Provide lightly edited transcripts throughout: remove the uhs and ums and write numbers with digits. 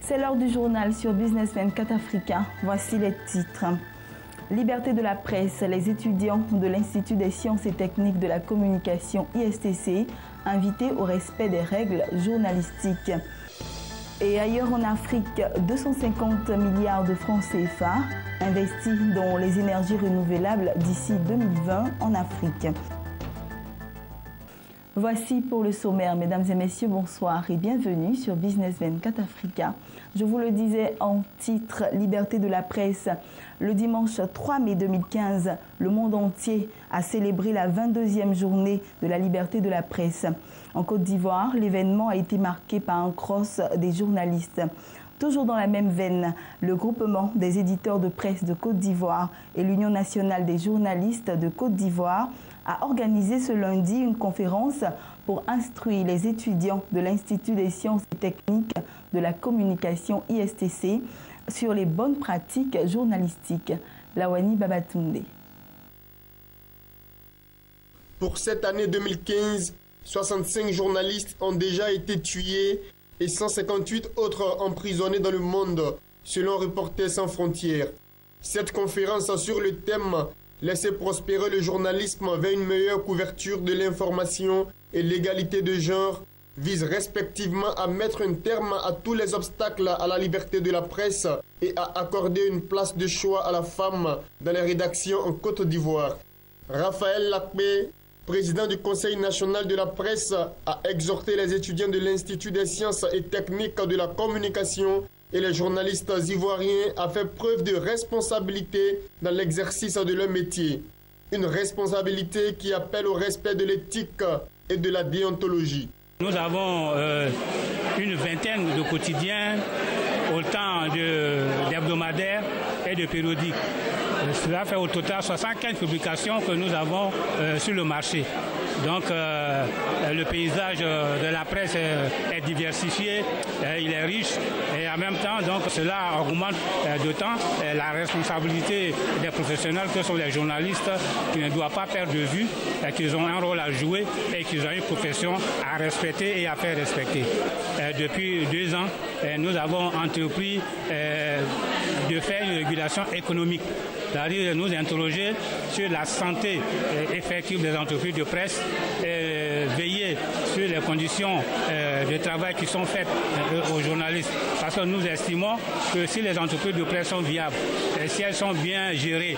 C'est l'heure du journal sur Business 24 Africa. Voici les titres. Liberté de la presse, les étudiants de l'Institut des sciences et techniques de la communication ISTC invités au respect des règles journalistiques. Et ailleurs en Afrique, 250 milliards de francs CFA investis dans les énergies renouvelables d'ici 2020 en Afrique. Voici pour le sommaire. Mesdames et messieurs, bonsoir et bienvenue sur Business 24 Africa. Je vous le disais en titre, liberté de la presse. Le dimanche 3 mai 2015, le monde entier a célébré la 22e journée de la liberté de la presse. En Côte d'Ivoire, l'événement a été marqué par un cross des journalistes. Toujours dans la même veine, le groupement des éditeurs de presse de Côte d'Ivoire et l'Union nationale des journalistes de Côte d'Ivoire a organisé ce lundi une conférence pour instruire les étudiants de l'Institut des sciences et techniques de la communication ISTC sur les bonnes pratiques journalistiques. Lawani Babatunde. Pour cette année 2015, 65 journalistes ont déjà été tués et 158 autres emprisonnés dans le monde, selon Reporters sans frontières. Cette conférence sur le thème « Laisser prospérer le journalisme vers une meilleure couverture de l'information et l'égalité de genre » vise respectivement à mettre un terme à tous les obstacles à la liberté de la presse et à accorder une place de choix à la femme dans les rédactions en Côte d'Ivoire. Raphaël Lakpé, président du Conseil national de la presse, a exhorté les étudiants de l'Institut des sciences et techniques de la communication et les journalistes ivoiriens à faire preuve de responsabilité dans l'exercice de leur métier. Une responsabilité qui appelle au respect de l'éthique et de la déontologie. Nous avons une vingtaine de quotidiens, autant d'hebdomadaires et de périodiques. Cela fait au total 75 publications que nous avons sur le marché. Donc le paysage de la presse est diversifié, il est riche et en même temps donc cela augmente d'autant la responsabilité des professionnels que sont les journalistes qui ne doivent pas perdre de vue qu'ils ont un rôle à jouer et qu'ils ont une profession à respecter et à faire respecter. Depuis 2 ans, nous avons entrepris de faire une régulation économique, c'est-à-dire de nous interroger sur la santé effective des entreprises de presse, veiller sur les conditions de travail qui sont faites aux journalistes. Parce que nous estimons que si les entreprises de presse sont viables, et si elles sont bien gérées,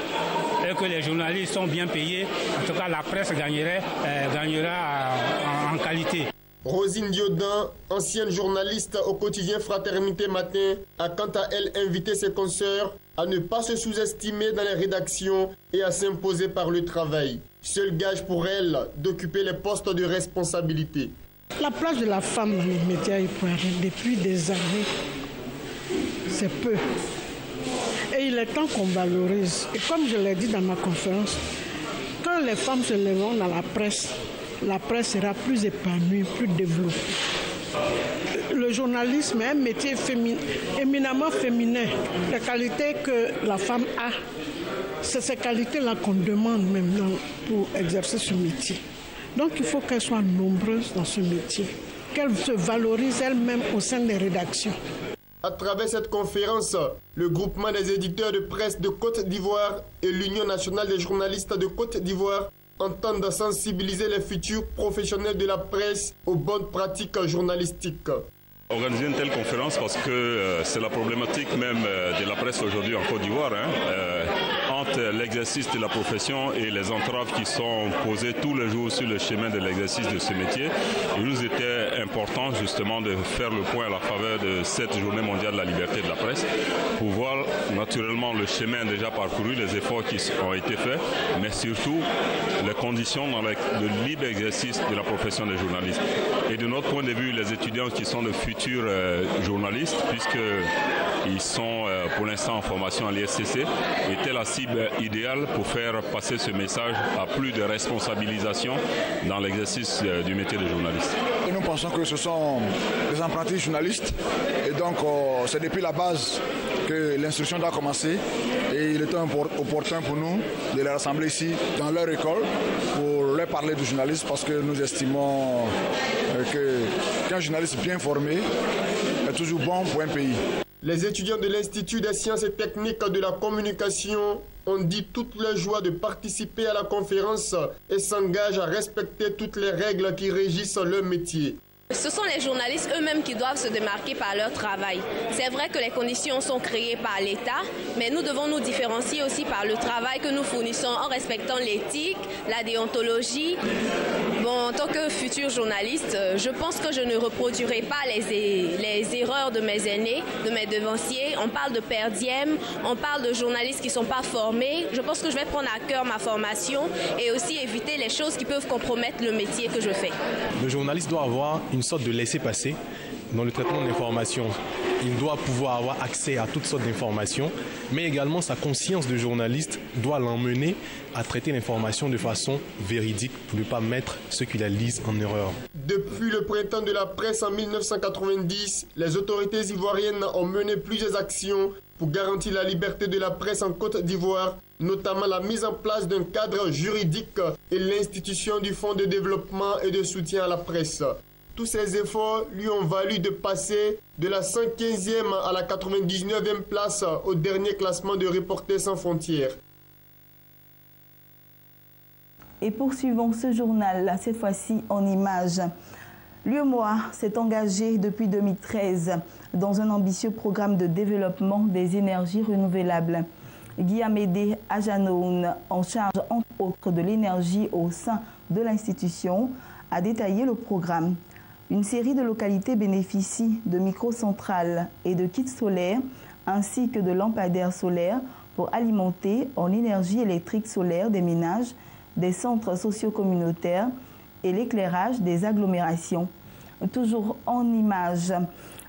et que les journalistes sont bien payés, en tout cas la presse gagnera en qualité. Rosine Diodin, ancienne journaliste au quotidien Fraternité Matin, a quant à elle invité ses consoeurs à ne pas se sous-estimer dans les rédactions et à s'imposer par le travail. Seul gage pour elle d'occuper les postes de responsabilité. La place de la femme dans les médias ivoiriens depuis des années, c'est peu. Et il est temps qu'on valorise. Et comme je l'ai dit dans ma conférence, quand les femmes se lèveront dans la presse sera plus épanouie, plus développée. Le journalisme est un métier éminemment féminin. Les qualités que la femme a, c'est ces qualités-là qu'on demande même pour exercer ce métier. Donc il faut qu'elles soient nombreuses dans ce métier, qu'elles se valorisent elles-mêmes au sein des rédactions. À travers cette conférence, le groupement des éditeurs de presse de Côte d'Ivoire et l'Union nationale des journalistes de Côte d'Ivoire entendent sensibiliser les futurs professionnels de la presse aux bonnes pratiques journalistiques. Organiser une telle conférence parce que c'est la problématique même de la presse aujourd'hui en Côte d'Ivoire, entre l'exercice de la profession et les entraves qui sont posées tous les jours sur le chemin de l'exercice de ce métier. Il nous était important justement de faire le point à la faveur de cette journée mondiale de la liberté de la presse pour voir naturellement le chemin déjà parcouru, les efforts qui ont été faits, mais surtout les conditions dans le libre exercice de la profession des journalistes. Et de notre point de vue, les étudiants qui sont de futurs journalistes, puisqu'ils sont pour l'instant en formation à l'ISTC, étaient la cible idéale pour faire passer ce message à plus de responsabilisation dans l'exercice du métier de journaliste. Et nous pensons que ce sont des apprentis journalistes et donc c'est depuis la base que l'instruction doit commencer et il est opportun pour nous de les rassembler ici dans leur école pour leur parler du journalisme parce que nous estimons qu'un journaliste bien formé est toujours bon pour un pays. Les étudiants de l'Institut des sciences et techniques de la communication ont dit toute leur joie de participer à la conférence et s'engagent à respecter toutes les règles qui régissent leur métier. Ce sont les journalistes eux-mêmes qui doivent se démarquer par leur travail. C'est vrai que les conditions sont créées par l'État, mais nous devons nous différencier aussi par le travail que nous fournissons en respectant l'éthique, la déontologie. Bon, en tant que futur journaliste, je pense que je ne reproduirai pas les erreurs de mes aînés, de mes devanciers. On parle de per diem, on parle de journalistes qui ne sont pas formés. Je pense que je vais prendre à cœur ma formation et aussi éviter les choses qui peuvent compromettre le métier que je fais. Le journaliste doit avoir une sorte de laisser-passer dans le traitement de l'information. Il doit pouvoir avoir accès à toutes sortes d'informations, mais également sa conscience de journaliste doit l'emmener à traiter l'information de façon véridique pour ne pas mettre ceux qui la lisent en erreur. Depuis le printemps de la presse en 1990, les autorités ivoiriennes ont mené plusieurs actions pour garantir la liberté de la presse en Côte d'Ivoire, notamment la mise en place d'un cadre juridique et l'institution du Fonds de développement et de soutien à la presse. Tous ces efforts lui ont valu de passer de la 115e à la 99e place au dernier classement de Reporters sans frontières. Et poursuivons ce journal, cette fois-ci en images. L'UEMOA s'est engagé depuis 2013 dans un ambitieux programme de développement des énergies renouvelables. Guy-Amédée Ajanoun, en charge entre autres de l'énergie au sein de l'institution, a détaillé le programme. Une série de localités bénéficient de microcentrales et de kits solaires ainsi que de lampadaires solaires pour alimenter en énergie électrique solaire des ménages, des centres socio-communautaires et l'éclairage des agglomérations. Toujours en images,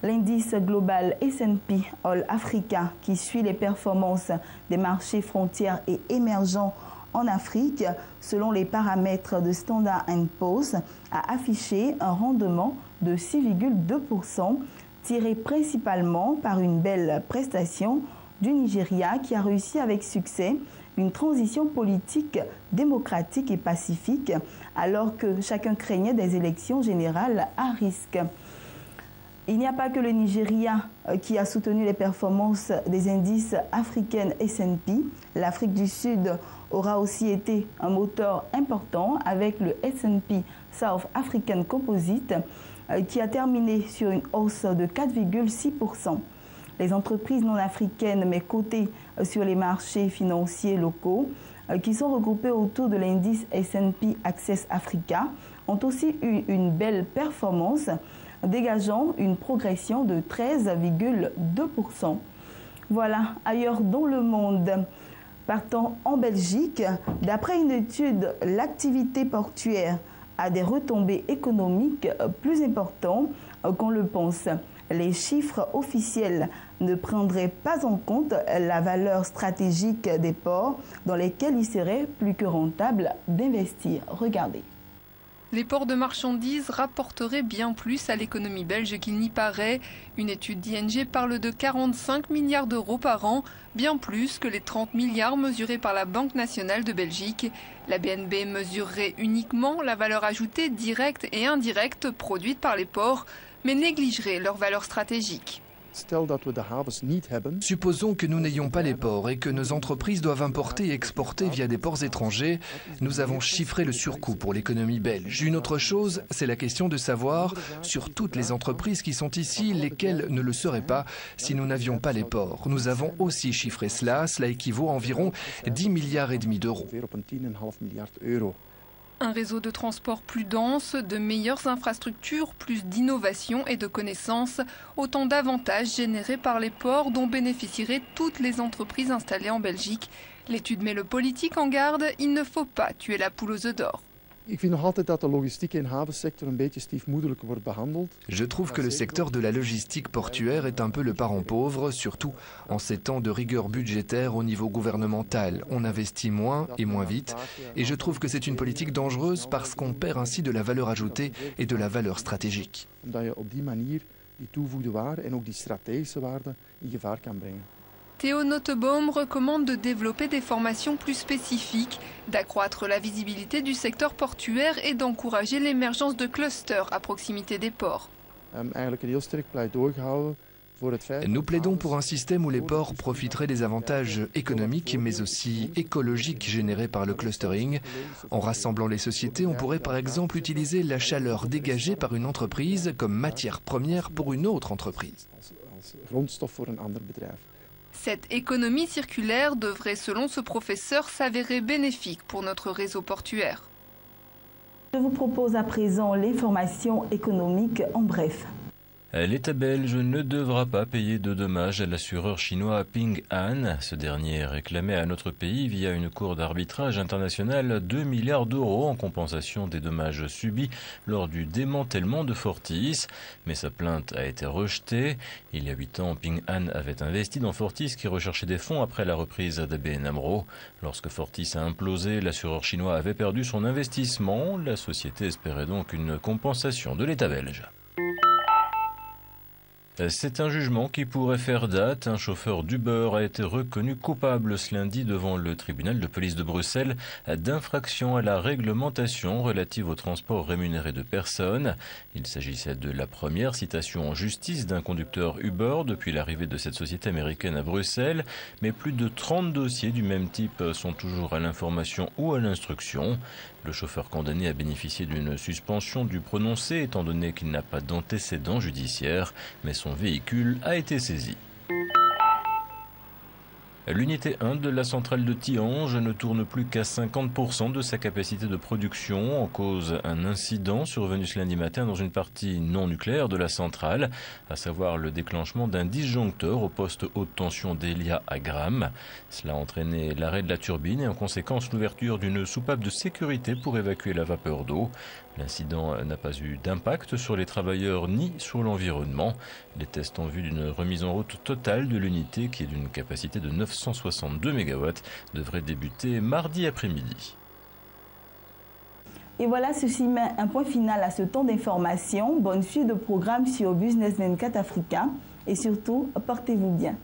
l'indice global S&P All Africa qui suit les performances des marchés frontières et émergents en Afrique, selon les paramètres de Standard & Poor's, a affiché un rendement de 6,2%, tiré principalement par une belle prestation du Nigeria qui a réussi avec succès une transition politique démocratique et pacifique alors que chacun craignait des élections générales à risque. Il n'y a pas que le Nigeria qui a soutenu les performances des indices africains S&P. L'Afrique du Sud aura aussi été un moteur important avec le S&P South African Composite qui a terminé sur une hausse de 4,6%. Les entreprises non africaines mais cotées sur les marchés financiers locaux qui sont regroupées autour de l'indice S&P Access Africa ont aussi eu une belle performance, dégageant une progression de 13,2%. Voilà, ailleurs dans le monde. Partant en Belgique, d'après une étude, l'activité portuaire a des retombées économiques plus importantes qu'on le pense. Les chiffres officiels ne prendraient pas en compte la valeur stratégique des ports dans lesquels il serait plus que rentable d'investir. Regardez. Les ports de marchandises rapporteraient bien plus à l'économie belge qu'il n'y paraît. Une étude d'ING parle de 45 milliards d'euros par an, bien plus que les 30 milliards mesurés par la Banque nationale de Belgique. La BNB mesurerait uniquement la valeur ajoutée directe et indirecte produite par les ports, mais négligerait leur valeur stratégique. Supposons que nous n'ayons pas les ports et que nos entreprises doivent importer et exporter via des ports étrangers. Nous avons chiffré le surcoût pour l'économie belge. Une autre chose, c'est la question de savoir, sur toutes les entreprises qui sont ici, lesquelles ne le seraient pas si nous n'avions pas les ports. Nous avons aussi chiffré cela. Cela équivaut à environ 10,5 milliards d'euros. Un réseau de transport plus dense, de meilleures infrastructures, plus d'innovation et de connaissances, autant d'avantages générés par les ports dont bénéficieraient toutes les entreprises installées en Belgique. L'étude met le politique en garde, il ne faut pas tuer la poule aux œufs d'or. Je trouve que le secteur de la logistique portuaire est un peu le parent pauvre, surtout en ces temps de rigueur budgétaire au niveau gouvernemental. On investit moins et moins vite, et je trouve que c'est une politique dangereuse parce qu'on perd ainsi de la valeur ajoutée et de la valeur stratégique. Theo Notebaum recommande de développer des formations plus spécifiques, d'accroître la visibilité du secteur portuaire et d'encourager l'émergence de clusters à proximité des ports. Nous plaidons pour un système où les ports profiteraient des avantages économiques mais aussi écologiques générés par le clustering. En rassemblant les sociétés, on pourrait par exemple utiliser la chaleur dégagée par une entreprise comme matière première pour une autre entreprise. Cette économie circulaire devrait, selon ce professeur, s'avérer bénéfique pour notre réseau portuaire. Je vous propose à présent l'information économique en bref. L'État belge ne devra pas payer de dommages à l'assureur chinois Ping An. Ce dernier réclamait à notre pays, via une cour d'arbitrage internationale, 2 milliards d'euros en compensation des dommages subis lors du démantèlement de Fortis. Mais sa plainte a été rejetée. Il y a 8 ans, Ping An avait investi dans Fortis qui recherchait des fonds après la reprise d'ABN AMRO. Lorsque Fortis a implosé, l'assureur chinois avait perdu son investissement. La société espérait donc une compensation de l'État belge. C'est un jugement qui pourrait faire date. Un chauffeur d'Uber a été reconnu coupable ce lundi devant le tribunal de police de Bruxelles d'infraction à la réglementation relative au transport rémunéré de personnes. Il s'agissait de la première citation en justice d'un conducteur Uber depuis l'arrivée de cette société américaine à Bruxelles, mais plus de 30 dossiers du même type sont toujours à l'information ou à l'instruction. Le chauffeur condamné a bénéficié d'une suspension du prononcé étant donné qu'il n'a pas d'antécédent judiciaire, mais son véhicule a été saisi. L'unité 1 de la centrale de Tihange ne tourne plus qu'à 50% de sa capacité de production. En cause, un incident survenu ce lundi matin dans une partie non nucléaire de la centrale, à savoir le déclenchement d'un disjoncteur au poste haute tension d'Elia à Gramme. Cela a entraîné l'arrêt de la turbine et en conséquence l'ouverture d'une soupape de sécurité pour évacuer la vapeur d'eau. L'incident n'a pas eu d'impact sur les travailleurs ni sur l'environnement. Les tests en vue d'une remise en route totale de l'unité, qui est d'une capacité de 962 MW, devraient débuter mardi après-midi. Et voilà, ceci met un point final à ce temps d'information. Bonne suite de programme sur Business 24 Africa et surtout, portez-vous bien.